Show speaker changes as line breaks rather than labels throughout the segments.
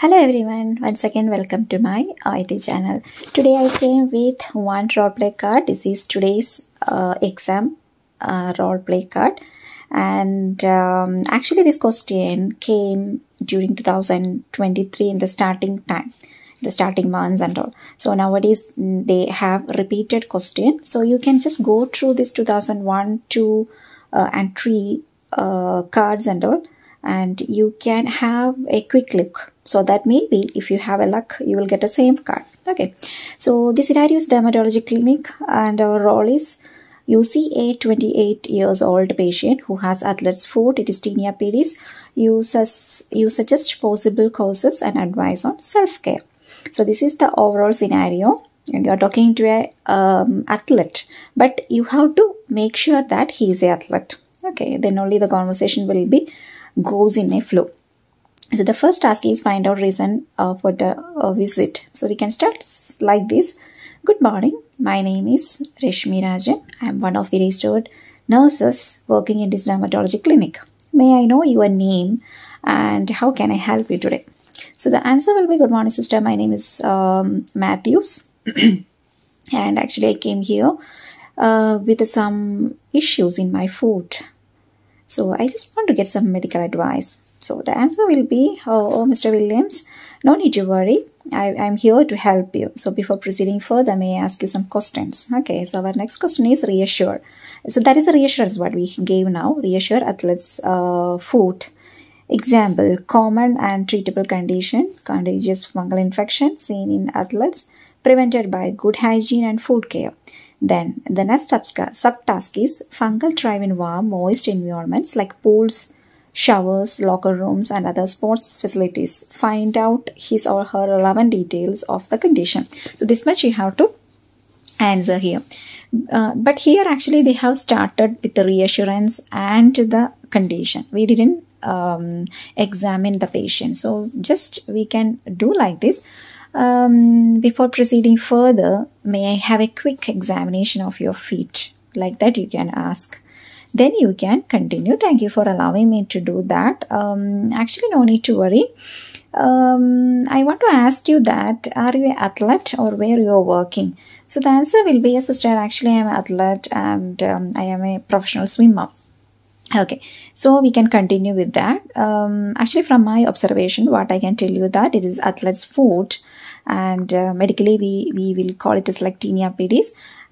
Hello everyone, once again welcome to my IT channel. Today I came with one roleplay card. This is today's exam roleplay card, and actually this question came during 2023 in the starting time, the starting months and all. So nowadays they have repeated question, so you can just go through this 2001, 2 and 3 cards and all, and you can have a quick look, so that maybe if you have a luck you will get the same card. Okay, so the scenario is dermatology clinic, and our role is you see a 28 years old patient who has athlete's foot. It is tinea pedis. You suggest possible causes and advice on self-care. So this is the overall scenario, and you are talking to a athlete, but you have to make sure that he is a athlete. Okay, then only the conversation will be goes in a flow. So the first task is find out reason for the visit. So we can start like this. Good morning. My name is Reshmi Rajan. I am one of the registered nurses working in this dermatology clinic. May I know your name and how can I help you today? So the answer will be, good morning sister. My name is Matthews. And actually I came here with some issues in my foot. So I just want to get some medical advice. So the answer will be, oh, Mr. Williams, no need to worry. I'm here to help you. So before proceeding further, may I ask you some questions? Okay, so our next question is reassure. So that is a reassurance what we gave now. Reassure athlete's foot. Example, common and treatable condition, contagious fungal infection seen in athletes, prevented by good hygiene and foot care. Then the next subtask is fungal thrive in warm, moist environments like pools, showers, locker rooms, and other sports facilities. Find out his or her relevant details of the condition. So this much you have to answer here. But here actually they have started with the reassurance and the condition. We didn't examine the patient. So just we can do like this. Before proceeding further, may I have a quick examination of your feet? Like that you can ask. Then you can continue. Thank you for allowing me to do that. Actually, no need to worry. I want to ask you that, are you an athlete or where you are working? So the answer will be, yes, sister, actually I am an athlete and I am a professional swimmer. Okay, so we can continue with that. Actually, from my observation, what I can tell you that it is athlete's foot, and medically we will call it as like tinea pedis.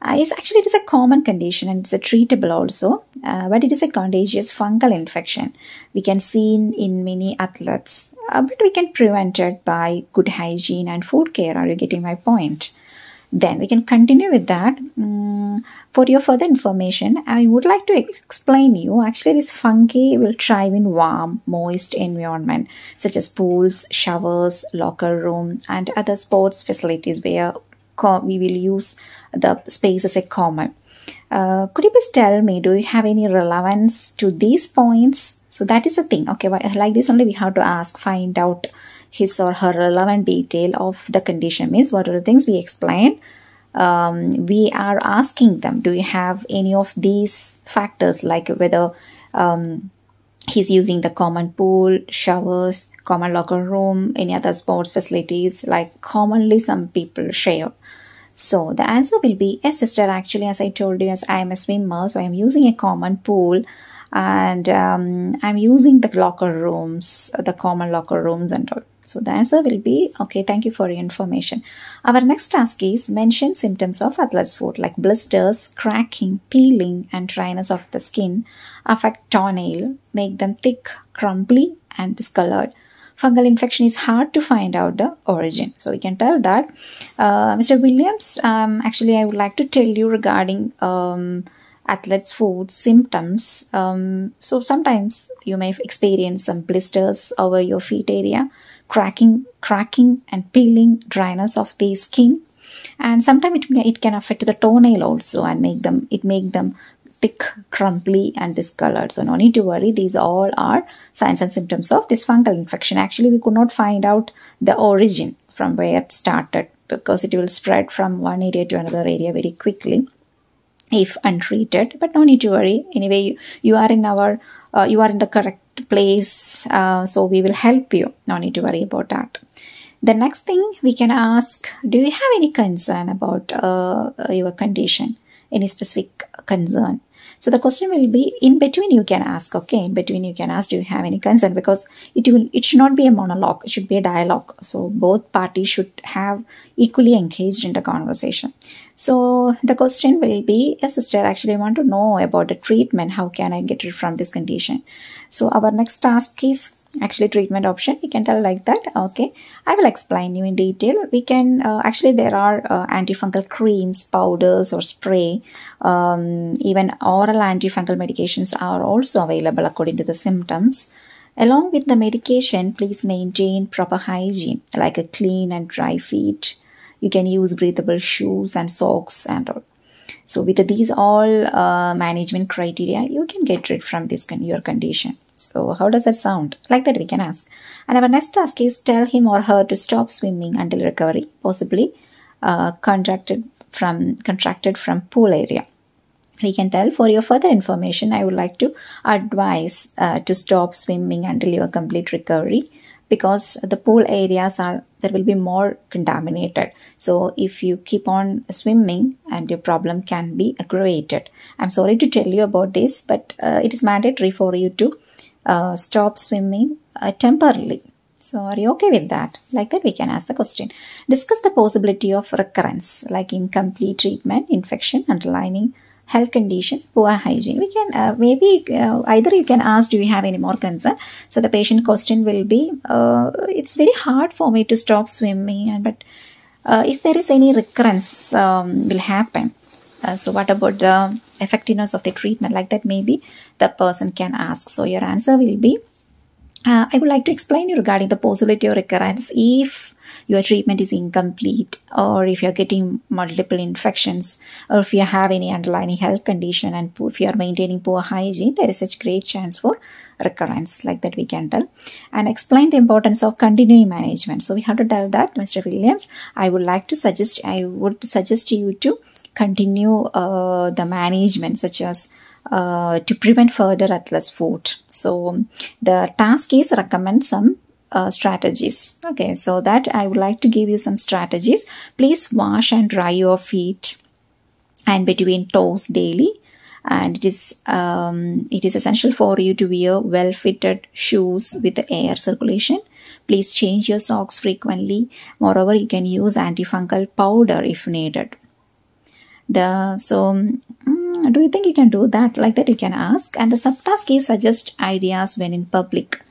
It is a common condition and it's a treatable also, but it is a contagious fungal infection. We can see in many athletes, but we can prevent it by good hygiene and food care. Are you getting my point? Then we can continue with that. For your further information, I would like to explain you, actually this fungi will thrive in warm, moist environment such as pools, showers, locker room, and other sports facilities where we will use the space as a common. Could you please tell me, do you have any relevance to these points? So that is the thing. Okay, like this only we have to ask, find out his or her relevant detail of the condition. Means what are the things we explained? We are asking them, do you have any of these factors, like whether he's using the common pool, showers, common locker room, any other sports facilities like commonly some people share. So the answer will be, yes sister, actually as I told you, as I am a swimmer, so I am using a common pool, and I'm using the locker rooms, the common locker rooms and all. So the answer will be, okay, thank you for your information. Our next task is mention symptoms of athlete's foot like blisters, cracking, peeling, and dryness of the skin, affect toenail, make them thick, crumbly, and discolored. Fungal infection is hard to find out the origin. So we can tell that, Mr. Williams, actually I would like to tell you regarding athlete's foot symptoms. So sometimes you may experience some blisters over your feet area, cracking and peeling, dryness of the skin, and sometimes it can affect the toenail also and make them thick, crumbly, and discolored. So no need to worry. These all are signs and symptoms of this fungal infection. Actually, we could not find out the origin from where it started, because it will spread from one area to another area very quickly if untreated. But no need to worry. Anyway, you are in our you are in the correct place. So we will help you. No need to worry about that. The next thing we can ask, do you have any concern about your condition? Any specific concern? So the question will be in between you can ask, okay? In between you can ask, do you have any concern? Because it should not be a monologue, it should be a dialogue. So both parties should have equally engaged in the conversation. So the question will be, yes, sister, actually I want to know about the treatment. How can I get rid from this condition? So our next task is actually treatment option. We can tell like that, okay? I will explain you in detail. We can actually there are antifungal creams, powders or spray. Even oral antifungal medications are also available according to the symptoms. Along with the medication, please maintain proper hygiene like a clean and dry feet. You can use breathable shoes and socks and all. So with these all management criteria, you can get rid from this your condition. So how does that sound? Like that we can ask. And our next task is tell him or her to stop swimming until recovery, possibly contracted from pool area. We can tell, for your further information, I would like to advise to stop swimming until your complete recovery, because the pool areas there will be more contaminated. So if you keep on swimming, and your problem can be aggravated. I'm sorry to tell you about this, but it is mandatory for you to stop swimming temporarily. So are you okay with that? Like that we can ask the question. Discuss the possibility of recurrence, like incomplete treatment, infection, underlying health condition, poor hygiene. We can maybe either you can ask, do you have any more concern? So the patient question will be, it's very hard for me to stop swimming, but if there is any recurrence will happen. So what about the effectiveness of the treatment? Like that maybe the person can ask. So your answer will be, I would like to explain you regarding the possibility of recurrence if your treatment is incomplete, or if you're getting multiple infections, or if you have any underlying health condition, and if you are maintaining poor hygiene, there is such great chance for recurrence. Like that we can tell. And explain the importance of continuing management. So we have to tell that, Mr. Williams, I would suggest you to continue the management, such as to prevent further atlas foot. So the task is recommend some strategies. Okay, so that I would like to give you some strategies. Please wash and dry your feet and between toes daily. And it is essential for you to wear well-fitted shoes with air circulation. Please change your socks frequently. Moreover, you can use antifungal powder if needed. Do you think you can do that? Like that you can ask. And the subtask is suggest ideas when in public.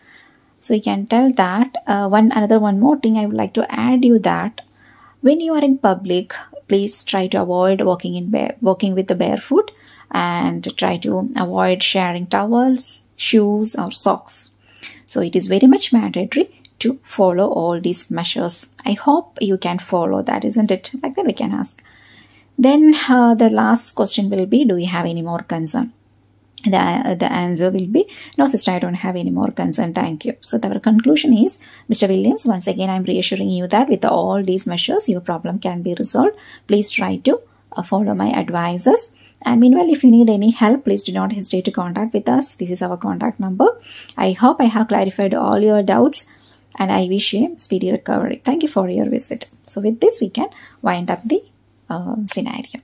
So you can tell that one more thing I would like to add you that when you are in public, please try to avoid walking with the barefoot, and try to avoid sharing towels, shoes or socks. So it is very much mandatory to follow all these measures. I hope you can follow that, isn't it? Like that we can ask. Then the last question will be, do you have any more concern? The answer will be, no sister, I don't have any more concern, thank you. So our conclusion is, Mr. Williams, once again I'm reassuring you that with all these measures your problem can be resolved. Please try to follow my advices. And meanwhile, if you need any help, please do not hesitate to contact with us. This is our contact number. I hope I have clarified all your doubts, and I wish you a speedy recovery. Thank you for your visit. So with this we can wind up the scenario.